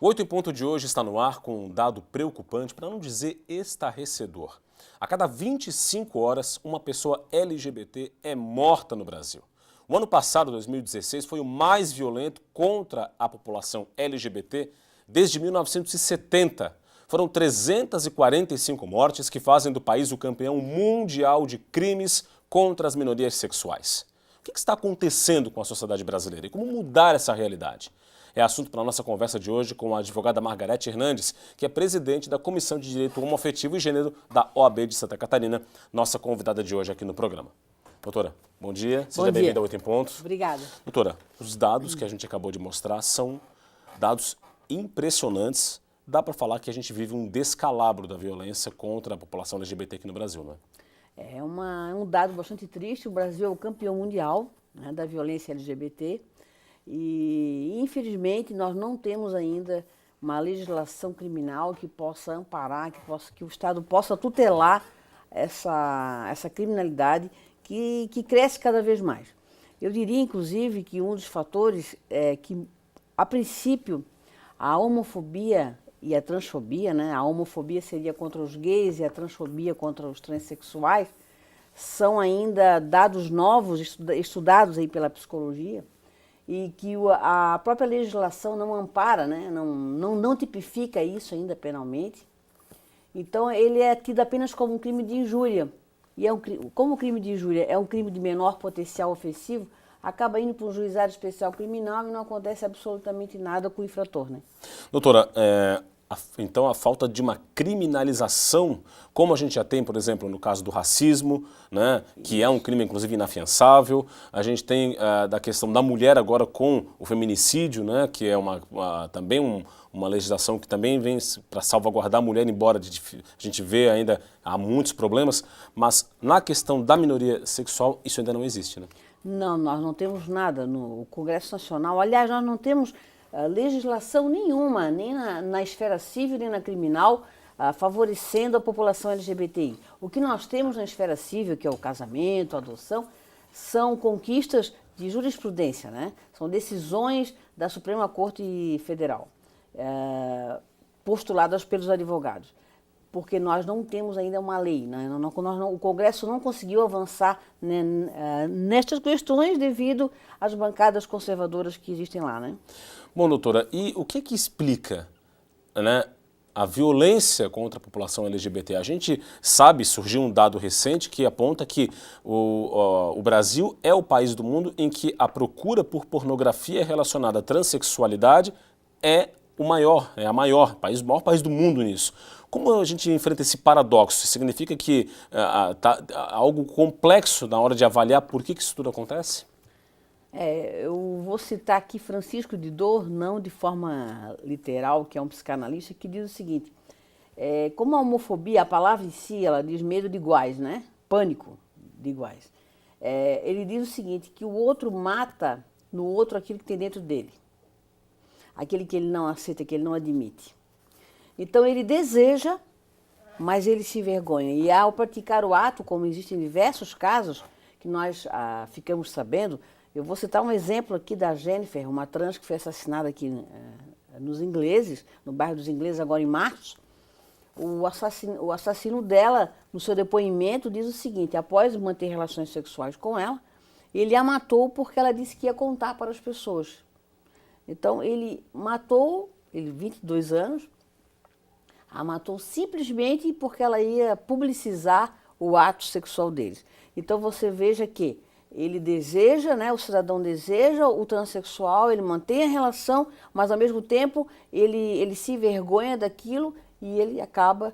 O 8 em ponto de hoje está no ar com um dado preocupante, para não dizer estarrecedor. A cada 25 horas, uma pessoa LGBT é morta no Brasil. O ano passado, 2016, foi o mais violento contra a população LGBT desde 1970. Foram 345 mortes que fazem do país o campeão mundial de crimes contra as minorias sexuais. O que está acontecendo com a sociedade brasileira e como mudar essa realidade? É assunto para a nossa conversa de hoje com a advogada Margarete Hernandes, que é presidente da Comissão de Direito Homoafetivo e Gênero da OAB de Santa Catarina, nossa convidada de hoje aqui no programa. Doutora, bom dia. Seja bem-vinda ao 8 em Ponto. Obrigada. Doutora, os dados que a gente acabou de mostrar são dados impressionantes. Dá para falar que a gente vive um descalabro da violência contra a população LGBT aqui no Brasil, não é? É um dado bastante triste. O Brasil é o campeão mundial, né, da violência LGBT e, infelizmente, nós não temos ainda uma legislação criminal que possa amparar, que o Estado possa tutelar essa criminalidade que cresce cada vez mais. Eu diria, inclusive, que um dos fatores é que, a princípio, a homofobia e a transfobia, né? A homofobia seria contra os gays e a transfobia contra os transexuais, são ainda dados novos, estudados aí pela psicologia, e que a própria legislação não ampara, né? Não tipifica isso ainda penalmente. Então, ele é tido apenas como um crime de injúria. E como o crime de injúria é um crime de menor potencial ofensivo, acaba indo para um juizado especial criminal e não acontece absolutamente nada com o infrator, né? Doutora, então a falta de uma criminalização, como a gente já tem, por exemplo, no caso do racismo, né, que é um crime inclusive inafiançável, a gente tem da questão da mulher agora com o feminicídio, né, que é também uma legislação que também vem para salvaguardar a mulher, embora a gente vê ainda há muitos problemas, mas na questão da minoria sexual isso ainda não existe, né? Não, nós não temos nada no Congresso Nacional. Aliás, nós não temos legislação nenhuma, nem na esfera civil, nem na criminal, favorecendo a população LGBTI. O que nós temos na esfera civil, que é o casamento, a adoção, são conquistas de jurisprudência, né? São decisões da Suprema Corte Federal, postuladas pelos advogados. Porque nós não temos ainda uma lei, né? O Congresso não conseguiu avançar, né, nestas questões devido às bancadas conservadoras que existem lá, né? Bom, doutora, e o que explica, né, a violência contra a população LGBT? A gente sabe, surgiu um dado recente que aponta que o Brasil é o país do mundo em que a procura por pornografia relacionada à transexualidade é o maior, o maior país do mundo nisso. Como a gente enfrenta esse paradoxo? Significa que tá algo complexo na hora de avaliar por que isso tudo acontece? Eu vou citar aqui Francisco de Dor, não de forma literal, que é um psicanalista, que diz o seguinte: como a homofobia, a palavra em si, ela diz medo de iguais, né? Pânico de iguais. Ele diz o seguinte, que o outro mata no outro aquilo que tem dentro dele, aquele que ele não aceita, que ele não admite. Então ele deseja, mas ele se envergonha. E ao praticar o ato, como existem diversos casos que nós ficamos sabendo, eu vou citar um exemplo aqui da Jennifer, uma trans que foi assassinada aqui nos Ingleses, no bairro dos Ingleses, agora em março. O assassino dela, no seu depoimento, diz o seguinte: após manter relações sexuais com ela, ele a matou porque ela disse que ia contar para as pessoas. Então ele matou, 22 anos, a matou simplesmente porque ela ia publicizar o ato sexual deles. Então você veja que ele deseja, né, o cidadão deseja o transexual, ele mantém a relação, mas ao mesmo tempo ele se envergonha daquilo e ele acaba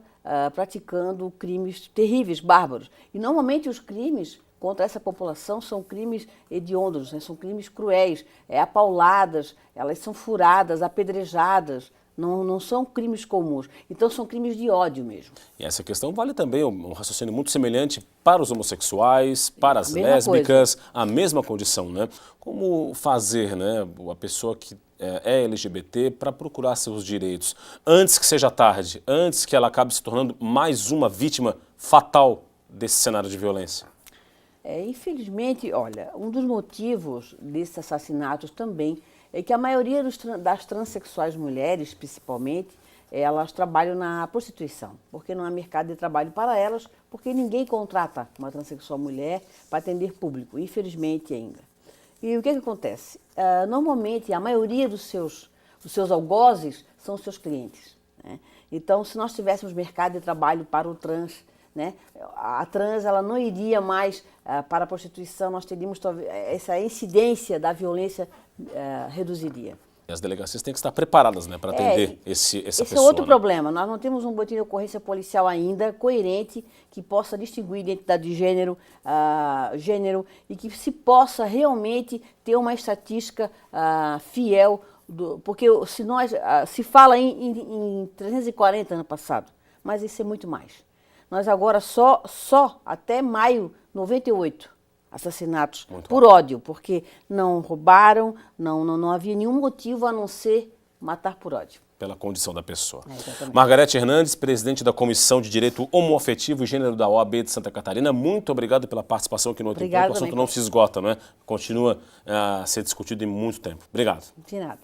praticando crimes terríveis, bárbaros. E normalmente os crimes contra essa população são crimes hediondos, né, são crimes cruéis, apauladas, elas são furadas, apedrejadas. Não são crimes comuns, então são crimes de ódio mesmo. E essa questão vale também, um raciocínio muito semelhante para os homossexuais, para as lésbicas, a mesma condição, né? Como fazer, né, a pessoa que é LGBT para procurar seus direitos antes que seja tarde, antes que ela acabe se tornando mais uma vítima fatal desse cenário de violência? Infelizmente, olha, um dos motivos desses assassinatos também é que a maioria das transexuais mulheres, principalmente, elas trabalham na prostituição, porque não há mercado de trabalho para elas, porque ninguém contrata uma transexual mulher para atender público, infelizmente ainda. E o que acontece? Normalmente, a maioria dos seus algozes são os seus clientes, né? Então, se nós tivéssemos mercado de trabalho para o trans, né, a trans ela não iria mais para a prostituição, nós teríamos essa incidência da violência reduziria. E as delegacias têm que estar preparadas, né, para atender essa pessoa. Esse é outro né? problema. Nós não temos um boletim de ocorrência policial ainda coerente que possa distinguir identidade de gênero, e que se possa realmente ter uma estatística fiel, porque se fala em 340 ano passado, mas isso é muito mais. Nós agora só até maio 98 assassinatos por ódio, porque não roubaram, não havia nenhum motivo a não ser matar por ódio. Pela condição da pessoa. Exatamente. Margarete Hernandes, presidente da Comissão de Direito Homoafetivo e Gênero da OAB de Santa Catarina, muito obrigado pela participação aqui no Outro Ponto. O assunto não se esgota, não é? Continua a ser discutido em muito tempo. Obrigado. De nada.